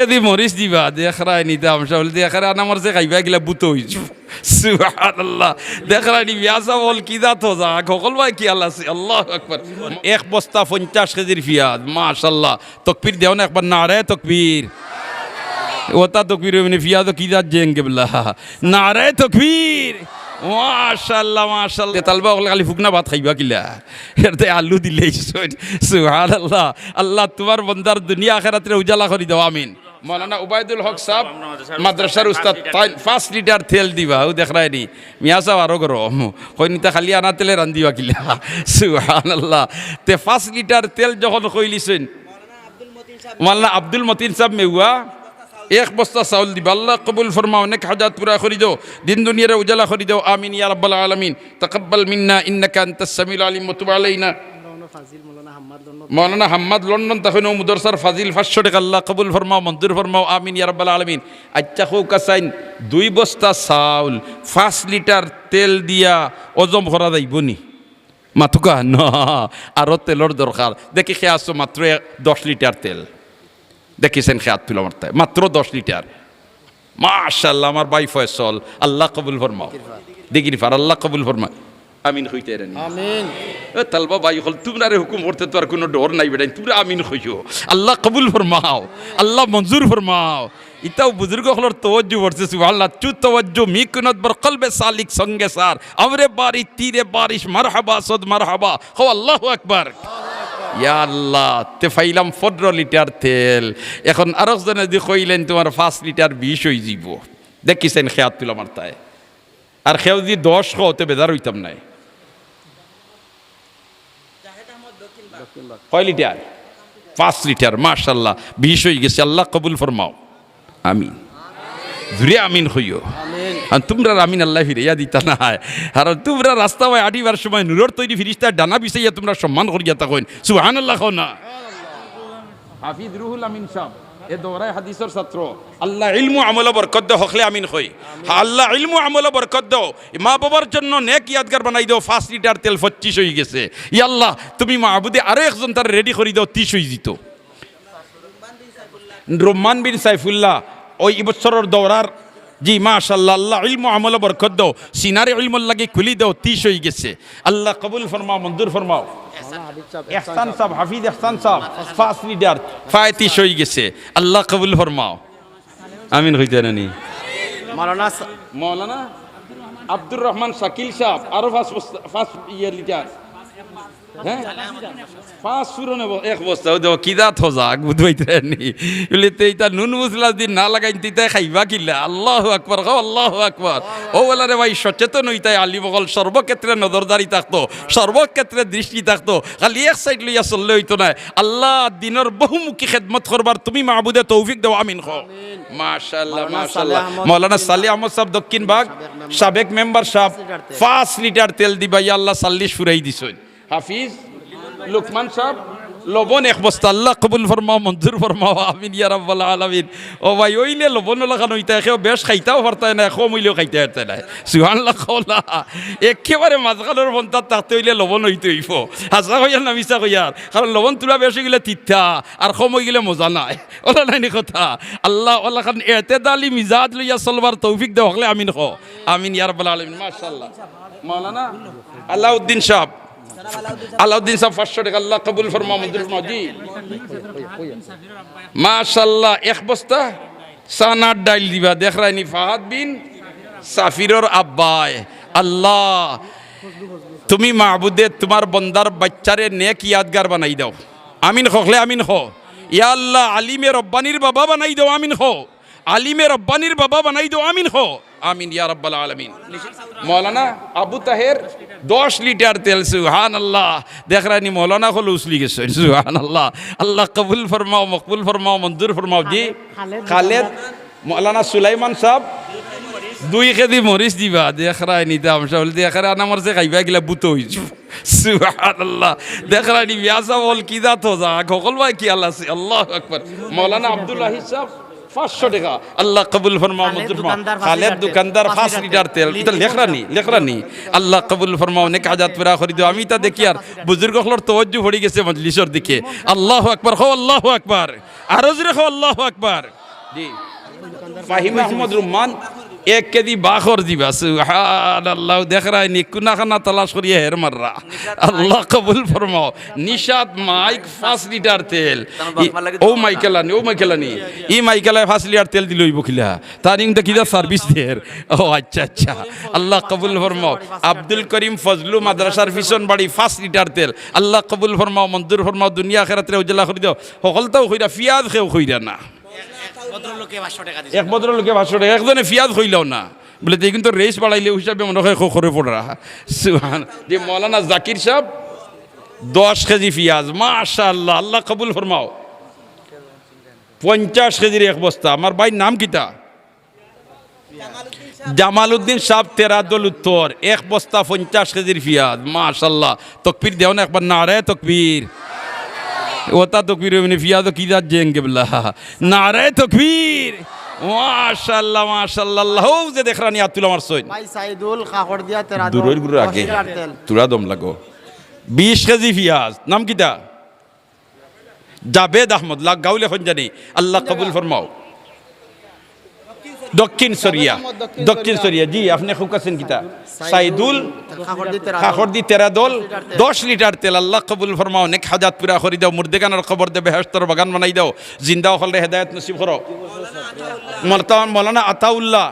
যদি মরিচ দিবা দেখরাই নি দাম সব দেখরা আমার যে খাইবা গিলা বুতো হইছ সুবহানাল্লাহ দেখরাই নি বিয়াসা বল কি দাত যা সকল ভাই কি আল্লাহ আল্লাহু আকবার এক বস্তা 50 কেজির পেঁয়াজ মাশাআল্লাহ তাকবীর দেও না একবার নারে তাকবীর ওটা তাকবীর মানে পেঁয়াজ কি দাত জেঙ্গে বিল্লাহ নারে তাকবীর মাশাআল্লাহ মাশাআল্লাহ তালবা ওগুলো খালি ফুকনা ভাত খাইবা কিলা এতে আলু দিলেই সুবহানাল্লাহ আল্লাহ তোমার বন্দার দুনিয়া আখিরাতের উজালা করে দাও আমিন মৌলানা উবাইদুল হক সাহেব মাদ্রাসার উস্তাদ 5 লিটার তেল দিবা ও দেখ রায়নি মিয়া সাহেব আরো গরম কইনিতা খালি আনা তেলে রান্দিবা কিলা সুবহানাল্লাহ তে 5 লিটার তেল যখন কইলিছেন মৌলানা আব্দুল মতিন সাহেব মেওয়া এক বস্তা চাউল দিবা আল্লাহ কবুল ফরমাও নেক হাজাত পুরা করে দাও দিন দুনিয়ারে উজালা করে দাও আমিন ইয়া রাব্বাল আলামিন তাকাব্বাল মিন্না ইন্নাকা আনতাস সামিউল আলিম ওয়া তুব আলাইনা মৌলানা হাম্মাদ লন্ডন তখন মুদরসার ফাজিল 500 টাকা আল্লাহ কবুল ফরমাও মঞ্জুর ফরমাও আমিন ইয়া রাব্বাল আলামিন আচ্ছা খো কাসাইন 2 বস্তা চাউল 5 লিটার তেল দিয়া ওজম করা যাইবনি মাতুকা না আরো তেলর দরকার দেখি খেয়ে আসছো মাত্র 10 লিটার তেল দেখেছেন খেয়াত তুলো আমার তাই মাত্র 10 লিটার মাশাআল্লাহ আমার ভাই ফয়সল আল্লাহ কবুল ফরমাও দেখি ফার আল্লাহ কবুল ফরমাও আমিন কইতে রানি আমিন এ তালবা ভাই হল তোমরারে হুকুম করতে তো আর কোনো ডর নাই বেটা তোমরা আমিন কইছো আল্লাহ কবুল ফরমাও আল্লাহ মঞ্জুর ফরমাও ইতাও বুজুর্গ হলর তওয়াজ্জু করছে সুবহানাল্লাহ চু তওয়াজ্জু মিকনত বর কলবে সালিক সঙ্গে সার আমরে বাড়ি তীরে বারিশ মারহাবা সদ মারহাবা হো আল্লাহু আকবার ইয়া আল্লাহ তে ফাইলাম 15 লিটার তেল এখন আরেকজনে যদি কইলেন তোমার 5 লিটার 20 হই যাব দেখিছেন খেয়াত তুলা মারতায় আর খেও যদি 10 হতে বেজার হইতাম নাই কয় লিটার 5 লিটার মাশাআল্লাহ 20 হই গেছে আল্লাহ কবুল ফরমাও আমিন জুরে আমিন হইও আমিন আর তোমরা আমিন আল্লাহ ফিরাইয়া দিতা না আর তোমরা রাস্তা হয় আডিবার সময় নূরের তৈরি ফিরিস্তার ডানা বিছাইয়া তোমরা সম্মান করিয়া থাকেন সুবহানাল্লাহ কও না হাফিজ রুহুল আমিন সাহেব এ দৌরায় হাদিসের ছাত্র আল্লাহ ইলমু আমল বরকত দাও হখলে আমিন কই আল্লাহ ইলমু আমল বরকত দাও মা বাবার জন্য নেক ইয়াদগার বানাই দাও 5 লিটার তেল 25 হই গেছে ইয়া আল্লাহ তুমি মাহবুদে আরো একজন তার রেডি করি দাও 30 হই জিত রহমান বিন সাইফুল্লাহ ওই বছরের দৌরার জি মাশাআল্লাহ আল্লাহ ইলমু আমল বরকত দাও সিনারে ইলমুল লাগি খুলি দাও 30 হই গেছে আল্লাহ কবুল ফরমাও মঞ্জুর ফরমাও ইহসান সাহেব হাফিজ ইহসান সাহেব 5 লিটার 35 হই গেছে আল্লাহ কবুল ফরমাও আমিন কইতে রানি মাওলানা আব্দুর রহমান শাকিল সাহেব আরো 5 লিটার হ্যাঁ 5 সুরনে এক বস্তা দাও কি দাত হজা বুঝাইতে নি বলে তেইতা নুন মশলা দিন না লাগাই তিতা খাইবা কিলা আল্লাহু আকবার গো আল্লাহু আকবার ও বলারে ভাই সচেতন হইতাই আলী বগল সর্বক্ষেত্রে নজরদারি থাকতো সর্বক্ষেত্রে দৃষ্টি থাকতো খালি এক সাইড লইয়া চললে হইতো না আল্লাহ দিনের বহুমুখী খেদমত করবার তুমি মাহবুদে তৌফিক দাও আমিন কও মাশাআল্লাহ মাশাআল্লাহ মাওলানা সালেহ আহমদ সাহেব দক্ষিণ ভাগ সাবেক মেম্বার সাহেব 5 লিটার তেল দিবা ইয়া আল্লাহ 40 ফুরাই দিছেন হাফিজ লুকমান সাহেব লবণ এক বস্তা আল্লাহ কবুল ফরমাও মঞ্জুর ফরমাও আমিন ইয়া রাব্বাল আলামিন ও ভাই ওইলে লবণ লাগানো হইতা কেউ বেশ খাইতাও পারতায় না কম হইলেও খাইতে পারতায় না সুবহানাল্লাহ কওলা একেবারে মাঝখানের বন্তা থাকতে হইলে লবণ হইতে হইব হাসা কইয়ার না মিছা কইয়ার কারণ লবণ তুলা বেশি গেলে তিতা আর কম হয়ে গেলে মজা নাই ওলা নাইনি কথা আল্লাহ ওলা খান এতেদালি মিজাজ লইয়া চলবার তৌফিক দেও হলে আমিন কও আমিন ইয়া রাব্বাল আলামিন মাশাআল্লাহ মাওলানা আলাউদ্দিন সাহেব আলাউদ্দিন সাহেব 500 টাকা আল্লাহ কবুল ফরমাও মঞ্জুর ফরমাও জি মাশাআল্লাহ এক বস্তা সানার ডাইল দিবা দেখ রাইনি ফাহাদ বিন সাফিরর আব্বায় আল্লাহ তুমি মাহবুদে তোমার বন্দার বাচ্চারে নেক ইয়াদগার বানাই দাও আমিন খখলে আমিন খো ইয়া আল্লাহ আলিমে রব্বানির বাবা বানাই দাও আমিন খো আলিমে রব্বানির বাবা বানাই দাও আমিন খো আমিন ইয়া রাব্বাল আলামিন মাওলানা আবু তাহের 10 লিটার তেল সুবহানাল্লাহ দেখ রানি মাওলানা হল উসলি গেছে সুবহানাল্লাহ আল্লাহ কবুল ফরমাও মকবুল ফরমাও মঞ্জুর ফরমাও জি খালেদ মাওলানা সুলাইমান সাহেব 2 কেজি মরিচ দিবা দেখ রানি দাম সব দেখ রানি আমার যে খাইবা গিলা বুতো হইছ সুবহানাল্লাহ দেখ রানি বিয়াসা বল কি দাত হজা সকল ভাই কি আল্লাহ আল্লাহু আকবার মাওলানা আব্দুল্লাহ সাহেব 500 টাকা আল্লাহ কবুল ফরমাও মঞ্জুর ফরমাও খালেদ দোকানদার 5 লিটার তেল এটা লেখরানি আল্লাহ কবুল ফরমাও নেক হাজাত পুরা করি দাও আমি তা দেখি আর বুজুর্গ হলর তওয়াজ্জু পড়ে গেছে মজলিসের দিকে আল্লাহু আকবার হো আল্লাহু আকবার আর জোরে হো আল্লাহু আকবার জি ফাহিম আহমদ রুম্মান 1 কেজি বাখর দিবা সুবহানাল্লাহ দেখ রা নিকুনা খানা তালাশ করিয়ে হের মাররা আল্লাহ কবুল ফরমাও নিশাত মাইক 5 লিটার তেল ও মাইকেলানি ই মাইকেলায় 5 লিটার তেল দিল হইব কিলা তার কিন্তু কিদা সার্ভিস দের ও আচ্ছা আচ্ছা আল্লাহ কবুল ফরমাও আব্দুল করিম ফজলু মাদ্রাসার ফিশন বাড়ি 5 লিটার তেল আল্লাহ কবুল ফরমাও মঞ্জুর ফরমাও দুনিয়া আখিরাতে উজালা করে দাও সকলটাও কইরা ফিয়াজ খেও কইরা না এক ভদ্রলোকে 500 টাকা একজনে ফিয়াজ হইলাও না বলে তুই কিন্তু রেস বাড়াইলে হিসাবে মনে হয় খরে পড়া সুবহান যে মৌলানা জাকির সাহেব 10 কেজি ফিয়াজ মাশাআল্লাহ আল্লাহ কবুল ফরমাও 50 কেজির এক বস্তা আমার ভাই নাম কিতা জামালউদ্দিন সাহেব 13 দল উত্তর এক বস্তা 50 কেজির ফিয়াজ মাশাআল্লাহ তাকবীর দেও না একবার নারে তাকবীর ওটা তকবীর মানে ফিয়াদ কি দাঁত জেঙ্গে বলা নারে তকবীর মাশাআল্লাহ মাশাআল্লাহ আল্লাহ যে দেখ রানি আতুল আমার সইন ভাই সাইদুল খাখর দিয়া 13 দূরের গুরু আগে তুরা দম লাগো 20 কেজি ফিয়াজ নাম কিটা জাবেদ আহমদ লাগ গাউলে খন জানি আল্লাহ কবুল ফরমাও দক্ষিণ সরিয়া জি আপনি খুকাছেন কিতা সাইদুল খাখর দি 13 দল 10 লিটার তেল আল্লাহ কবুল ফরমাও নেক হাজাত পুরা করি দাও মুর্দেগানের খবর দে বেহেশতর বাগান বানাই দাও জিন্দা হলে হেদায়েত নসিব করো মৌলানা আতাউল্লাহ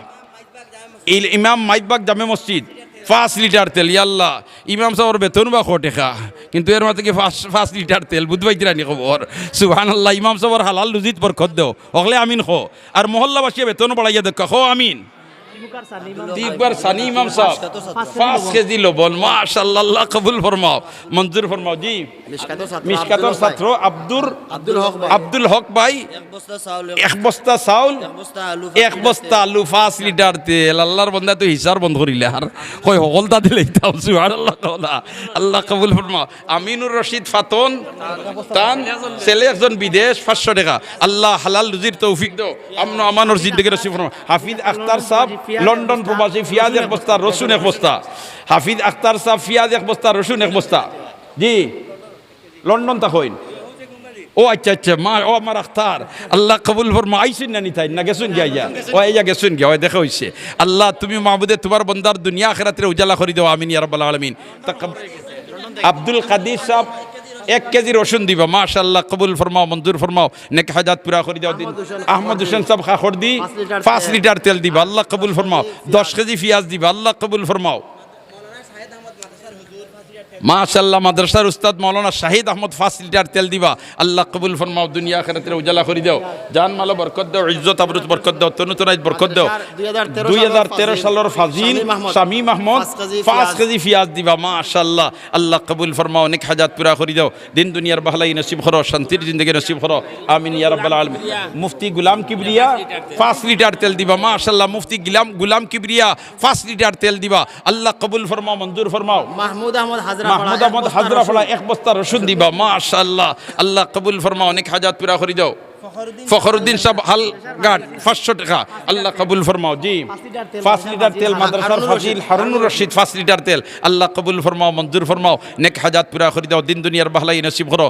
ইমাম মাইজবাগ জামে মসজিদ 5 লিটার তেল ইয়াল্লাহ ইমাম সাহেবের বেতন বা টাকা কিন্তু এর মাঝে 5 লিটার তেল বুঝবাইতে রানি খবর সুবহানাল্লাহ ইমাম সাহেবের হালাল রুজিত বরকত দাও অগলে আমিন খো আর মহল্লাবাসী বেতন বাড়াইয়া দেখা খো আমিন তিনবার সানি ইমাম সাহেব 5 কেজি লবণ মাশাআল্লাহ আল্লাহ কবুল ফরমাও মঞ্জুর ফরমাও জি মিশকাতর ছাত্র আব্দুল হক ভাই এক বস্তা চাউল এক বস্তা আলু 5 লিটার তেল আল্লাহর বান্দা তো হিসাব বন্ধ করিলে আর কই হলতা দিলে তাও সুবহানাল্লাহ কওলা আল্লাহ কবুল ফরমাও আমিনুর রশিদ ফাতন তান ছেলে একজন বিদেশ 500 টাকা আল্লাহ হালাল রুজির তৌফিক দাও আমন আমানোর জিন্দেগি নসিব ফরমাও হাফিজ আখতার সাহেব লন্ডন প্রবাসী ফিয়াজ এক বস্তা রসুন এক বস্তা হাফিজ আখতার সাহেব ফিয়াজ এক বস্তা রসুন এক বস্তা জি লন্ডন তা হইন ও আচ্ছা আচ্ছা মা ও আমার আখতার আল্লাহ কবুল ফরমা আইসুন না নিতাই না গেছুন গিয়া ও আইয়া গেছুন গিয়া ওই দেখা হইছে আল্লাহ তুমি মাহবুদে তোমার বন্দার দুনিয়া আখিরাতে উজালা করে দাও আমিন ইয়া রাব্বাল আলামিন আব্দুল কাদির সাহেব 1 কেজি রসুন দিবা মাশাআল্লাহ কবুল ফরমাও মঞ্জুর ফরমাও নেক হাজাত পুরা করে দাও দিন আহমদ হোসেন সাহেব খাখর দি 5 লিটার তেল দিবা আল্লাহ কবুল ফরমাও 10 কেজি পেঁয়াজ দিবা আল্লাহ কবুল ফরমাও মাশাআল্লাহ মাদ্রাসার উস্তাদ মাওলানা শাহিদ আহমদ 5 লিটার তেল দিবা আল্লাহ কবুল ফরমাও দুনিয়া আখিরাতে উজালা করে দাও জান মাল বরকত দাও ইজ্জত আবরুজ বরকত দাও তনুতনাইত বরকত দাও 2013 সালের ফাজিল শামীম আহমদ 5 কেজি পেঁয়াজ দিবা মাশাআল্লাহ আল্লাহ কবুল ফরমাও নেক হাজাত পুরা করে দাও দিন দুনিয়ার ভালাই নসিব করো শান্তির জিন্দেগি নসিব করো আমিন ইয়া রাব্বাল আলামিন মুফতি গোলাম কিবরিয়া 5 লিটার তেল দিবা মাশাআল্লাহ মুফতি গোলাম কিবরিয়া 5 লিটার তেল দিবা আল্লাহ কবুল ফরমাও মঞ্জুর ফরমাও মাহমুদ আহমদ হাজরা ফলা এক বস্তা রসুন দিবা মাশাআল্লাহ আল্লাহ কবুল ফরমাও অনেক হাজাত পুরা করে দাও ফখরুদ্দিন সাহেব হাল গাট 500 টাকা আল্লাহ কবুল ফরমাও জি 5 লিটার তেল মাদ্রাসার ফাজিল হারুনুর রশিদ 5 লিটার তেল আল্লাহ কবুল ফরমাও মঞ্জুর ফরমাও নেক হাজাত পুরা করে দাও দিন দুনিয়ার ভালাই নসিব করো